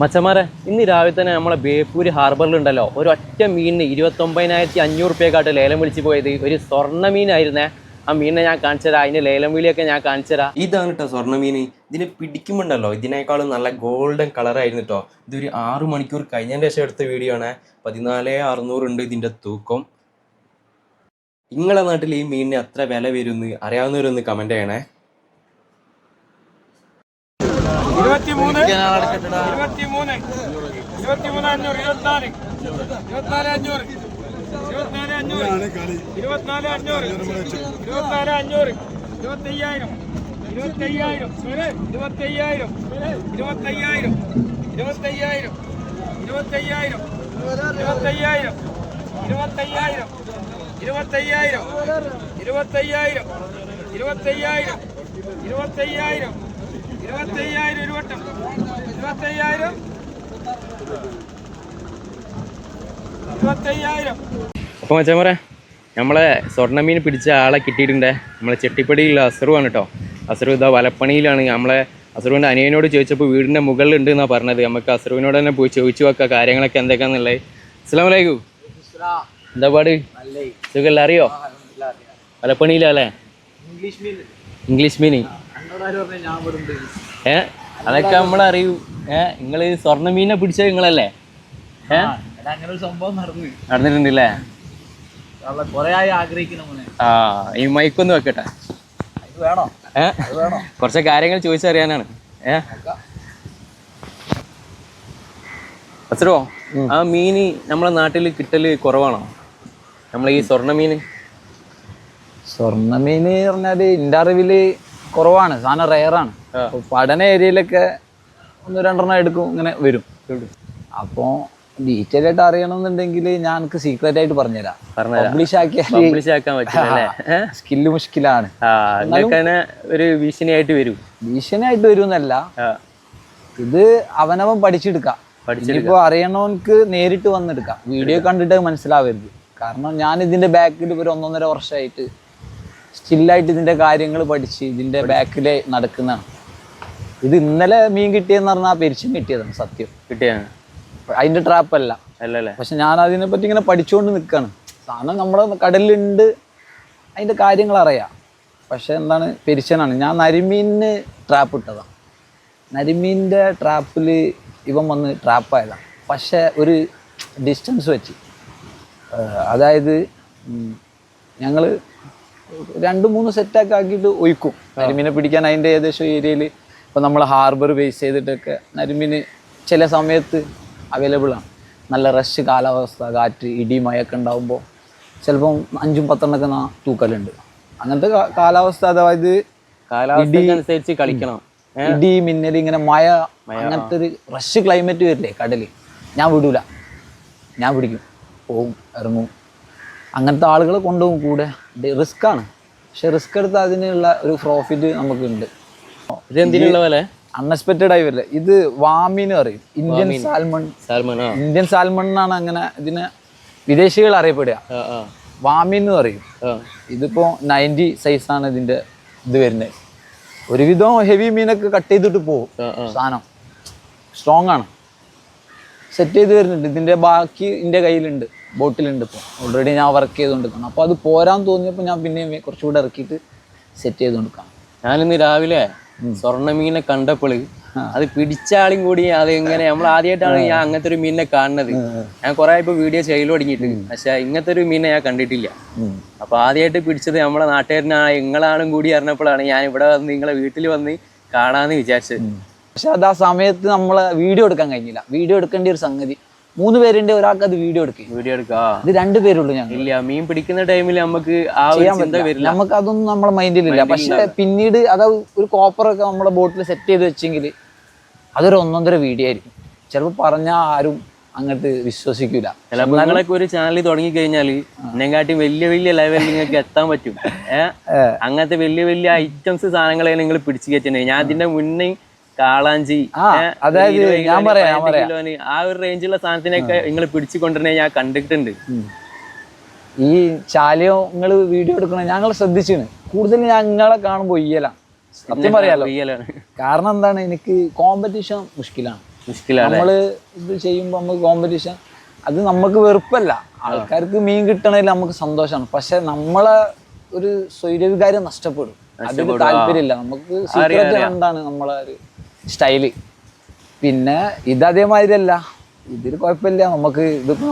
മച്ചന്മാരെ ഇന്ന് രാവിലെ തന്നെ നമ്മളെ ബേപ്പൂര് ഹാർബറിലുണ്ടല്ലോ ഒരൊറ്റ മീനിന് 29,500 റുപ്യക്കാട്ട് ലേലം വിളിച്ച് പോയത് ഒരു സ്വർണ്ണ മീനായിരുന്നേ. ആ മീനിനെ ഞാൻ കാണിച്ചു തരാം, അതിൻ്റെ ലേലം വിളിയൊക്കെ ഞാൻ കാണിച്ചു തരാം. ഇതാണ് കേട്ടോ സ്വർണ്ണ മീൻ. ഇതിനെ പിടിക്കുമ്പോണ്ടല്ലോ ഇതിനേക്കാളും നല്ല ഗോൾഡൻ കളറായിരുന്നു കേട്ടോ. ഇതൊരു 6 മണിക്കൂർ കഴിഞ്ഞതിൻ്റെ ശേഷം എടുത്ത വീഡിയോ ആണ്. 14,600 ഉണ്ട് ഇതിൻ്റെ തൂക്കം. നിങ്ങളെ നാട്ടിൽ ഈ മീനിന് എത്ര വില വരുമെന്ന് അറിയാവുന്നവരൊന്ന് കമൻറ്റ് ചെയ്യണേ. 23 500 24 ഒരു വട്ടം 25,000. അപ്പോൾ മച്ചാമാരെ നമ്മളെ സ്വർണ്ണ മീൻ പിടിച്ച ആളെ കിട്ടിയിട്ടുണ്ട്. നമ്മളെ ചെട്ടിപ്പടിയിലുള്ള അസറുവാണ് കേട്ടോ. അസറു ഇതാ വലപ്പണിയിലാണ്. നമ്മളെ അസറുവിൻ്റെ അനിയനോട് ചോദിച്ചപ്പോൾ വീടിൻ്റെ മുകളിലുണ്ട് എന്നാണ് പറഞ്ഞത്. നമുക്ക് അസറുവിനോട് തന്നെ പോയി ചോദിച്ചു വെക്കാം കാര്യങ്ങളൊക്കെ എന്തൊക്കെയാണെന്നുള്ളത്. അസ്സലാമു അലൈക്കും. എന്താ പാട്? സുഖമല്ല? അറിയോ? വലപ്പണിയിലല്ലേ? ഇംഗ്ലീഷ് മീൻ അതൊക്കെ നമ്മളറിയൂ. നിങ്ങൾ സ്വർണ്ണ മീനെ പിടിച്ചത് നിങ്ങളല്ലേ? നടന്നിട്ടുണ്ടല്ലേ? ആ ഈ മൈക്കൊന്ന് വെക്കട്ടെ. കുറച്ച് കാര്യങ്ങൾ ചോദിച്ചറിയാനാണ്. അസറോ, ആ മീന് നമ്മളെ നാട്ടിൽ കിട്ടല് കുറവാണോ? നമ്മളെ ഈ സ്വർണ്ണ മീന് പറഞ്ഞാല് എൻ്റെ അറിവില് കുറവാണ്, സാധനം റെയറാണ്. പഠന ഏരിയയിലൊക്കെ 1-2 എടുക്കും, ഇങ്ങനെ വരും. അപ്പോൾ ഡീറ്റെയിൽ ആയിട്ട് അറിയണമെന്നുണ്ടെങ്കിൽ ഞാൻ സീക്രട്ട് ആയിട്ട് പറഞ്ഞുതരാം. പബ്ലിഷ് ആക്കാൻ സ്കില്ല് മുഷ്കിലാണ്. ഒരു ഭീഷണിയായിട്ട് വരുമെന്നല്ല, ഇത് അവനവൻ പഠിച്ചെടുക്കാം. ഇപ്പൊ അറിയണവർക്ക് നേരിട്ട് വന്നെടുക്കാം, വീഡിയോ കണ്ടിട്ട് മനസ്സിലാവരുത്. കാരണം ഞാൻ ഇതിന്റെ ബാക്കിൽ ഒരു 1.5 വർഷമായിട്ട് സ്റ്റില്ലായിട്ട് ഇതിന്റെ കാര്യങ്ങൾ പഠിച്ച് ഇതിന്റെ ബാക്കിൽ നടക്കുന്നതാണ്. ഇത് ഇന്നലെ മീൻ കിട്ടിയെന്ന് പറഞ്ഞാൽ പെരിച്ചും കിട്ടിയതാണ്. സത്യം കിട്ടിയാണ്, അതിന്റെ ട്രാപ്പല്ല. പക്ഷെ ഞാൻ അതിനെ പറ്റി ഇങ്ങനെ പഠിച്ചുകൊണ്ട് നിൽക്കുകയാണ്. സാധനം നമ്മുടെ കടലിലുണ്ട്, അതിന്റെ കാര്യങ്ങൾ അറിയാം. പക്ഷെ എന്താണ്, പെരിച്ചനാണ്. ഞാൻ നരിമീനിന് ട്രാപ്പ് ഇട്ടതാണ്. നരിമീനിന്റെ ട്രാപ്പിൽ ഇവൻ വന്ന് ട്രാപ്പായതാണ്. പക്ഷെ ഒരു ഡിസ്റ്റൻസ് വെച്ച്, അതായത് ഞങ്ങൾ 2-3 സെറ്റൊക്കെ ആക്കിയിട്ട് ഒഴിക്കും നരിമീനെ പിടിക്കാൻ. അതിൻ്റെ ഏകദേശം ഏരിയയിൽ ഇപ്പോൾ നമ്മൾ ഹാർബർ ബേസ് ചെയ്തിട്ടൊക്കെ നരിമീന് ചില സമയത്ത് അവൈലബിൾ ആണ്. നല്ല റഷ് കാലാവസ്ഥ, കാറ്റ്, ഇടി, മഴയൊക്കെ ഉണ്ടാകുമ്പോൾ ചിലപ്പം 5-10 തൂക്കലുണ്ട്. അങ്ങനത്തെ കാലാവസ്ഥ, അതായത് കാലാവസ്ഥ കളിക്കണം. ഇടി, മിന്നൽ, ഇങ്ങനെ മഴ, അങ്ങനത്തെ ഒരു റഷ് ക്ലൈമറ്റ് വരില്ലേ കടലിൽ, ഞാൻ വിടൂല, ഞാൻ പിടിക്കും, പോവും, ഇറങ്ങും. അങ്ങനത്തെ ആളുകളെ കൊണ്ടുപോകും കൂടെ. റിസ്ക്കാണ്, പക്ഷെ റിസ്ക് എടുത്ത് അതിനുള്ള ഒരു പ്രോഫിറ്റ് നമുക്കുണ്ട്. ഇതെന്തിനുള്ള പോലെ അൺഎക്സ്പെക്റ്റഡ് ആയി വരില്ല. ഇത് വാമീന് പറയും, ഇന്ത്യൻ സാൽമൺ. ഇന്ത്യൻ സാൽമൺ എന്നാണ് അങ്ങനെ ഇതിനെ വിദേശികൾ അറിയപ്പെടുക. വാമീൻ എന്ന് പറയും. ഇതിപ്പോ 90 സൈസാണ് ഇതിന്റെ ഇത് വരുന്നത്. ഒരുവിധം ഹെവി മീനൊക്കെ കട്ട് ചെയ്തിട്ട് പോകും. സാധനം സ്ട്രോങ് ആണ്, സെറ്റ് ചെയ്ത് വരുന്നുണ്ട്. ഇതിന്റെ ബാക്കി എൻ്റെ കയ്യിലുണ്ട്, ബോട്ടിലുണ്ട്. ഇപ്പോൾ ഓൾറെഡി ഞാൻ വർക്ക് ചെയ്തുകൊണ്ടിരിക്കണം. അപ്പോൾ അത് പോരാൻ തോന്നിയപ്പോൾ ഞാൻ പിന്നെയും കുറച്ചുകൂടെ ഇറക്കിയിട്ട് സെറ്റ് ചെയ്തുകൊണ്ടിരിക്കാം. ഞാനിന്ന് രാവിലെ സ്വർണ്ണ മീനെ കണ്ടപ്പോൾ അത് പിടിച്ച ആളും കൂടി അത് എങ്ങനെ, നമ്മൾ ആദ്യമായിട്ടാണ് ഞാൻ അങ്ങനത്തെ ഒരു മീനിനെ കാണുന്നത്. ഞാൻ കുറെ ഇപ്പൊ വീഡിയോ ചെയ്യൽ തുടങ്ങിയിട്ട്, പക്ഷെ ഇങ്ങനത്തെ ഒരു മീനെ ഞാൻ കണ്ടിട്ടില്ല. അപ്പൊ ആദ്യമായിട്ട് പിടിച്ചത് നമ്മളെ നാട്ടുകാരനാണ്, നിങ്ങളാണും കൂടി അറിഞ്ഞപ്പോഴാണ് ഞാൻ ഇവിടെ വന്ന് നിങ്ങളെ വീട്ടിൽ വന്ന് കാണാന്ന് വിചാരിച്ചത്. പക്ഷെ അത് ആ സമയത്ത് നമ്മളെ വീഡിയോ എടുക്കാൻ കഴിഞ്ഞില്ല. വീഡിയോ എടുക്കേണ്ട ഒരു സംഗതി, 3 പേരുണ്ട്, ഒരാൾക്ക് അത് വീഡിയോ എടുക്കാം. ഇത് 2 പേരുള്ളൂ. ഞങ്ങൾ ഇല്ല, മീൻ പിടിക്കുന്ന ടൈമിൽ നമുക്ക് നമുക്ക് അതൊന്നും നമ്മുടെ മൈൻഡിലില്ല. പക്ഷെ പിന്നീട് അത് ഒരു കോപ്പറൊക്കെ നമ്മുടെ ബോട്ടിൽ സെറ്റ് ചെയ്ത് വെച്ചെങ്കിൽ അതൊരു 1.5 വീഡിയോ ആയിരിക്കും. ചിലപ്പോൾ പറഞ്ഞാൽ ആരും അങ്ങോട്ട് വിശ്വസിക്കൂല. നിങ്ങളൊക്കെ ഒരു ചാനൽ തുടങ്ങി കഴിഞ്ഞാൽ എന്നെക്കാട്ടി വലിയ ലെവലിൽ നിങ്ങൾക്ക് എത്താൻ പറ്റും. അങ്ങനത്തെ വലിയ ഐറ്റംസ് സാധനങ്ങളെ നിങ്ങൾ പിടിച്ചു കയറ്റുന്നത്. ഞാൻ അതിന്റെ മുന്നേ കാളാഞ്ചി, അതായത് ഞാൻ പറയാം, ആ ഒരു റേഞ്ചുള്ള സാധനത്തിനൊക്കെ നിങ്ങൾ പിടിച്ചു കൊണ്ടുവരുന്നത് ഞാൻ കണ്ടിട്ടുണ്ട്. ഈ ചാലിയങ്ങൾ വീഡിയോ എടുക്കണ ഞങ്ങൾ ശ്രദ്ധിച്ചാണ്. കൂടുതൽ ഞങ്ങളെ കാണുമ്പോൾ ഇയ്യലാണ്, സത്യം പറയാലോ. കാരണം എന്താണ്, എനിക്ക് കോമ്പറ്റീഷൻ മുഷ്കിലാണ്. നമ്മള് ഇത് ചെയ്യുമ്പോൾ നമുക്ക് കോമ്പറ്റീഷൻ അത് നമുക്ക് വെറുപ്പല്ല. ആൾക്കാർക്ക് മീൻ കിട്ടണമെങ്കിൽ നമുക്ക് സന്തോഷമാണ്. പക്ഷെ നമ്മളെ ഒരു സ്വൈരവികാരം നഷ്ടപ്പെടും. അതിന് താല്പര്യമില്ല. നമുക്ക് സീക്രട്ട് കണ്ടാണ് നമ്മളെ ഒരു സ്റ്റൈല്. പിന്നെ ഇത് അതേമാതിരിയല്ല, ഇതിൽ കുഴപ്പമില്ല.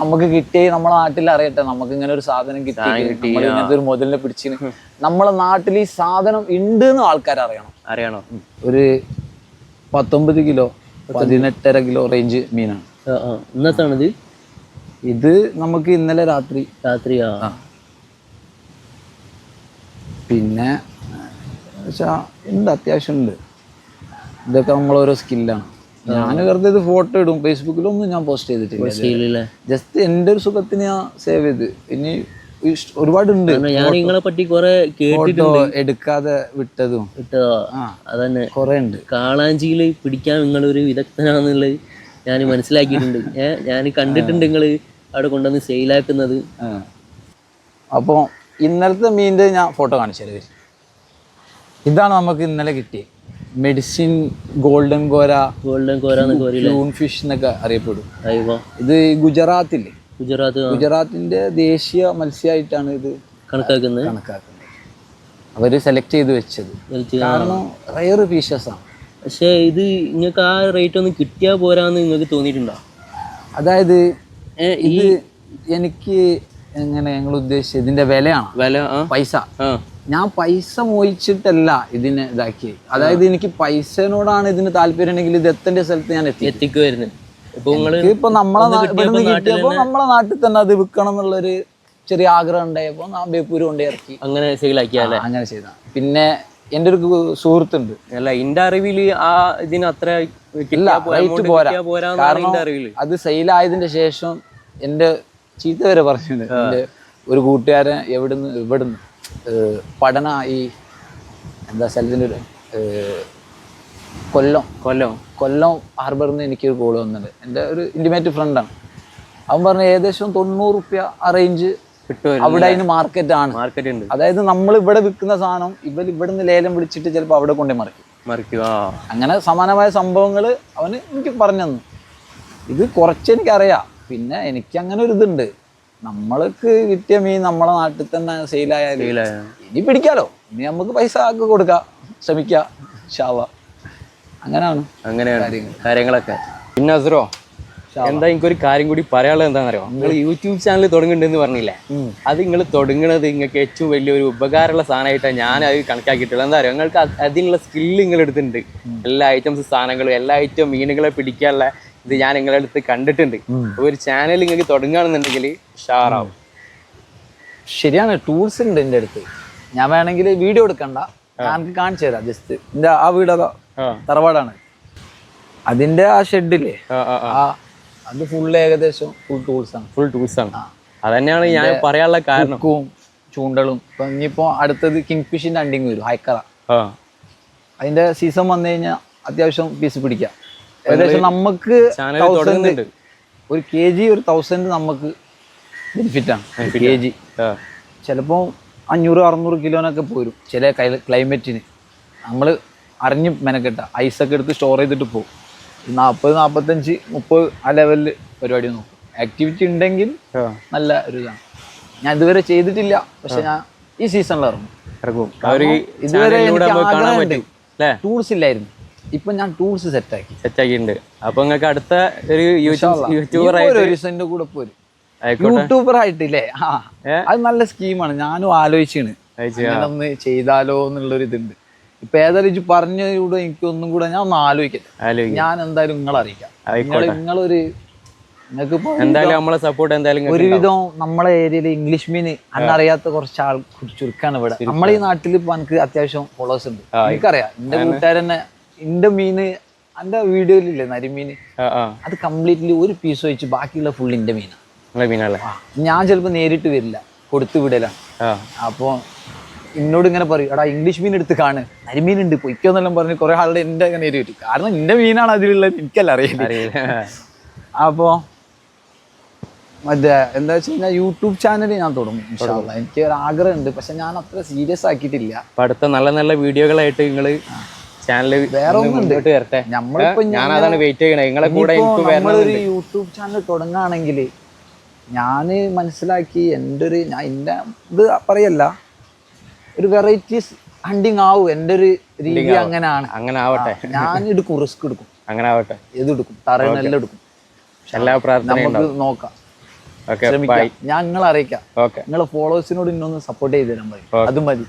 നമുക്ക് കിട്ടിയ നമ്മളെ നാട്ടിൽ അറിയട്ടെ, നമുക്ക് ഇങ്ങനെ ഒരു സാധനം കിട്ടി, നമ്മൾ ഇങ്ങനത്തെ ഒരു മുതലിനെ പിടിച്ചിന്. നമ്മളെ നാട്ടിൽ ഈ സാധനം ഉണ്ട് എന്ന് ആൾക്കാർ അറിയണം. ഒരു 19 കിലോ 18.5 കിലോ റേഞ്ച് മീനാണ്. ഇന്നത്താണിത്? ഇത് നമുക്ക് ഇന്നലെ രാത്രിയാ. പിന്നെ ഉണ്ട്, അത്യാവശ്യം ഉണ്ട്. ഇതൊക്കെ നമ്മളോരോ സ്കില്ലാണ്. ഞാൻ വെറുതെ ഇത് ഫോട്ടോ ഇടും, ഫേസ്ബുക്കിലൊന്നും ഞാൻ പോസ്റ്റ് ചെയ്തിട്ടില്ല. ജസ്റ്റ് എൻ്റെ ഒരു സുഖത്തിന് ഞാൻ സേവ് ചെയ്ത്. ഇനി ഒരുപാടുണ്ട് നിങ്ങളെ പറ്റി കുറെ ഫോട്ടോ എടുക്കാതെ വിട്ടതും അതന്നെ കുറെ ഉണ്ട്. കാളാഞ്ചിയില് പിടിക്കാൻ നിങ്ങളൊരു വിദഗ്ധനാന്നുള്ളത് ഞാൻ മനസ്സിലാക്കിയിട്ടുണ്ട്. ഞാൻ കണ്ടിട്ടുണ്ട് നിങ്ങള് അവിടെ കൊണ്ടുവന്ന് സെയിലാക്കുന്നത്. അപ്പോൾ ഇന്നലത്തെ മീനിന്റെ ഞാൻ ഫോട്ടോ കാണിച്ചത്. ഇതാണ് നമുക്ക് ഇന്നലെ കിട്ടിയത്. മെഡിസിൻ ഗോൾഡൻ കോര ഫിഷ് എന്നൊക്കെ അറിയപ്പെടും. ഇത് ഗുജറാത്തിന്റെ ദേശീയ മത്സ്യമായിട്ടാണ് ഇത് കണക്കാക്കുന്നത്. അവര് സെലക്ട് ചെയ്ത് വെച്ചത് കാരണം റയർ ഫിഷസ് ആണ്. പക്ഷെ ഇത് നിങ്ങൾക്ക് ആ റേറ്റ് ഒന്നും കിട്ടിയാ പോരാന്ന് നിങ്ങൾക്ക് തോന്നിയിട്ടുണ്ടോ? അതായത് ഇത് എനിക്ക് എങ്ങനെ ഞങ്ങൾ ഉദ്ദേശിച്ചത് ഇതിന്റെ വില പൈസ. ഞാൻ പൈസ മോഹിച്ചിട്ടല്ല ഇതിനെ ഇതാക്കിയത്. അതായത് എനിക്ക് പൈസനോടാണ് ഇതിന് താല്പര്യം ഉണ്ടെങ്കിൽ ഇത് എത്തേണ്ട സ്ഥലത്ത് ഞാൻ എത്തിക്കുമായിരുന്നു. ഇപ്പൊ നമ്മളെ കിട്ടിയപ്പോ നമ്മളെ നാട്ടിൽ തന്നെ അത് വിൽക്കണം എന്നുള്ളൊരു ചെറിയ ആഗ്രഹം ഉണ്ടായപ്പോ ഞാൻ ബേപ്പൂര് കൊണ്ടേ ഇറക്കി. അങ്ങനെ സെയിലാക്കിയാലേ? അങ്ങനെ ചെയ്ത. പിന്നെ എൻ്റെ ഒരു സുഹൃത്തുണ്ട്. അല്ല, എന്റെ അറിവിൽ ആ ഇതിന് അത്ര റേറ്റ് പോരാ. കാരണം അത് സെയിലായതിന്റെ ശേഷം എൻ്റെ ചീത്ത വരെ പറഞ്ഞിട്ടുണ്ട്. എൻ്റെ ഒരു കൂട്ടുകാരൻ ഇവിടുന്ന് പഠന ഈ എന്താ സ്ഥലത്തിൻ്റെ ഒരു കൊല്ലം ഹാർബറിൽ നിന്ന് എനിക്കൊരു കോള് വന്നിട്ടുണ്ട്. എൻ്റെ ഒരു ഇൻറ്റിമേറ്റ് ഫ്രണ്ടാണ്. അവൻ പറഞ്ഞ ഏകദേശം 90 റുപ്യ ആ റേഞ്ച് കിട്ടും. അവിടെ അതിന് മാർക്കറ്റ് ഉണ്ട്. അതായത് നമ്മൾ ഇവിടെ വിൽക്കുന്ന സാധനം ഇവിടുന്ന് ലേലം വിളിച്ചിട്ട് ചിലപ്പോൾ അവിടെ കൊണ്ടേ മറിക്കും. അങ്ങനെ സമാനമായ സംഭവങ്ങൾ അവന് എനിക്ക് പറഞ്ഞു തന്നു. ഇത് കുറച്ച് എനിക്കറിയാം. പിന്നെ എനിക്ക് അങ്ങനെ ഒരു ഇതുണ്ട്, നമ്മൾക്ക് കിട്ടിയ മീൻ നമ്മളെ നാട്ടിൽ തന്നെ സെയിലായാലും ഇനി പിടിക്കാലോ, ഇനി നമുക്ക് പൈസ ആക്കി കൊടുക്കാം, ശ്രമിക്കാം. അങ്ങനെയാണ് കാര്യങ്ങളൊക്കെ. പിന്നെ അസ്രോ, എന്താ എനിക്കൊരു കാര്യം കൂടി പറയാനുള്ളത് എന്താണെന്നറിയോ? നിങ്ങൾ യൂട്യൂബ് ചാനൽ തുടങ്ങുന്നുണ്ടെന്ന് പറഞ്ഞില്ലേ? അത് നിങ്ങൾ തുടങ്ങുന്നത് നിങ്ങൾക്ക് ഏറ്റവും വലിയൊരു ഉപകാരമുള്ള സാധനമായിട്ടാണ് ഞാൻ അത് കണക്കാക്കിയിട്ടുള്ളത്. എന്താ പറയുക, നിങ്ങൾക്ക് അതിനുള്ള സ്കില്ല് നിങ്ങൾ എടുത്തിട്ടുണ്ട്. എല്ലാ ഐറ്റംസ് സാധനങ്ങളും എല്ലാ ഐറ്റം മീനുകളെ പിടിക്കാനുള്ള ഇത് ഞാൻ നിങ്ങളുടെ അടുത്ത് കണ്ടിട്ടുണ്ട്. ഒരു ചാനൽ നിങ്ങൾക്ക് തുടങ്ങുകയാണെന്നുണ്ടെങ്കിൽ ഉഷാറാവും. ശരിയാണ്, ടൂൾസ് ഉണ്ട് എൻ്റെ അടുത്ത്. ഞാൻ വേണമെങ്കിൽ വീഡിയോ എടുക്കണ്ട, ഞാൻ കാണിച്ചു തരാം. ജസ്റ്റ് എൻ്റെ ആ വീട് തറവാടാണ്. അതിന്റെ ആ ഷെഡില്ലേ, അത് ഏകദേശം ഫുൾ ടൂൾസ് ആണ്. അതന്നെയാണ് ഞാൻ പറയാനുള്ള കാരണം. ചൂണ്ടലും ഇപ്പൊ ഇനിയിപ്പോ അടുത്തത് കിങ് ഫിഷിന്റെ അണ്ടിങ് വരും, ഹൈക്കറ. അതിന്റെ സീസൺ വന്നു കഴിഞ്ഞാൽ അത്യാവശ്യം പീസ് പിടിക്കാം. ഏകദേശം നമുക്ക് ഒരു kg 1000 നമുക്ക് ബെനിഫിറ്റ് ആണ്. kg ചിലപ്പോ 500-600 കിലോനൊക്കെ പോരും ചില ക്ലൈമറ്റിന്. നമ്മൾ അറിഞ്ഞ് മെനക്കെട്ട ഐസൊക്കെ എടുത്ത് സ്റ്റോർ ചെയ്തിട്ട് പോകും. 40-45-30 ആ ലെവലിൽ പരിപാടി നോക്കും. ആക്ടിവിറ്റി ഉണ്ടെങ്കിൽ നല്ല ഒരു ഇതാണ്. ഞാൻ ഇതുവരെ ചെയ്തിട്ടില്ല, പക്ഷെ ഞാൻ ഈ സീസണിൽ ഇറങ്ങും. ഇതുവരെ ടൂൾസ് ഇല്ലായിരുന്നു, ഇപ്പൊ ഞാൻ ടൂൾസ് സെറ്റാക്കിയിട്ടുണ്ട്. അപ്പൊ നിങ്ങൾക്ക് അടുത്ത ഒരു യൂട്യൂബർ കൂടെ പോരും. യൂട്യൂബർ ആയിട്ടില്ലേ? അത് നല്ല സ്കീമാണ്. ഞാനും ആലോചിച്ചാണ് ഒന്ന് ചെയ്താലോ എന്നുള്ളൊരു ഇതുണ്ട്. ഇപ്പൊ ഏതായാലും പറഞ്ഞൂടെ എനിക്കൊന്നും കൂടെ ഞാൻ ഒന്ന് ആലോചിക്കട്ടെ. ഞാൻ എന്തായാലും നിങ്ങളെ അറിയിക്കാം. നിങ്ങളൊരു ഒരുവിധം നമ്മളെ ഏരിയയിൽ ഇംഗ്ലീഷ് മീൻ അന്നറിയാത്ത കുറച്ച് ആൾ ചുരുക്കാണ് ഇവിടെ. നമ്മളെ ഈ നാട്ടിൽ ഇപ്പൊ എനിക്ക് അത്യാവശ്യം ഫോളോവേഴ്സ് ഉണ്ട്. എനിക്കറിയാം, എന്റെ കൂട്ടുകാരനെ എന്റെ മീന് എന്റെ വീഡിയോയിലില്ലേ നരിമീന്, അത് കംപ്ലീറ്റ്ലി ഒരു പീസ് വെച്ച് ബാക്കിയുള്ള ഫുൾ എന്റെ മീനാണ്. ഞാൻ ചിലപ്പോ നേരിട്ട് വരില്ല, കൊടുത്തു വിടലാണ്. അപ്പൊ എന്നോട് ഇങ്ങനെ പറയും, എടാ ഇംഗ്ലീഷ് മീൻ എടുത്ത് കാണ്, നരിമീനുണ്ട് പൊയ്ക്കോന്നെല്ലാം പറഞ്ഞ് കുറെ ആളുടെ എന്റെ അങ്ങനെ നേരി വരും. കാരണം എന്റെ മീനാണ് അതിലുള്ളത്, എനിക്കല്ല അറിയില്ല. അപ്പോ മറ്റേ എന്താ വെച്ച് കഴിഞ്ഞാൽ യൂട്യൂബ് ചാനൽ ഞാൻ തുടങ്ങും ഇൻഷാല്ലാ. എനിക്ക് ഒരു ആഗ്രഹം ഉണ്ട്, പക്ഷെ ഞാൻ അത്ര സീരിയസ് ആക്കിയിട്ടില്ല. അടുത്ത നല്ല നല്ല വീഡിയോകളായിട്ട് നിങ്ങൾ ചാനല് വേറെ ഒന്നുണ്ട്. മുന്നോട്ട് വരട്ടെ. നമ്മളിപ്പോ ഞാൻ അതാണ് വെയിറ്റ് ചെയ്യണേ, നിങ്ങളെ കൂടെ എനിക്ക് നമ്മളൊരു വരണം. യൂട്യൂബ് ചാനൽ തുടങ്ങുകയാണെങ്കിൽ ഞാന് മനസ്സിലാക്കി എൻ്റെ ഒരു ഞാൻ എൻ്റെ ഇത് പറയല്ല, ഒരു വെറൈറ്റീസ് ഹണ്ടിങ് ആവും. എൻ്റെ ഒരു രീതി അങ്ങനെയാണ്. അങ്ങനെ ആവട്ടെ, ഞാൻ എടുക്കും, റിസ്ക് എടുക്കും, അങ്ങനെ ആവട്ടെ. എടുക്കും, തറയെല്ലാം എടുക്കും. എല്ലാ പ്രാർത്ഥനയും നമുക്ക് നോക്കാം, ഓക്കെ. ശ്രമിക്കാം. ഞാൻ നിങ്ങളെ അറിയിക്കാം. ഓക്കെ, നിങ്ങളെ ഫോളോവേഴ്സിനോട് ഇന്നൊന്ന് സപ്പോർട്ട് ചെയ്ത് തരാൻ പറയും. അത് മതി.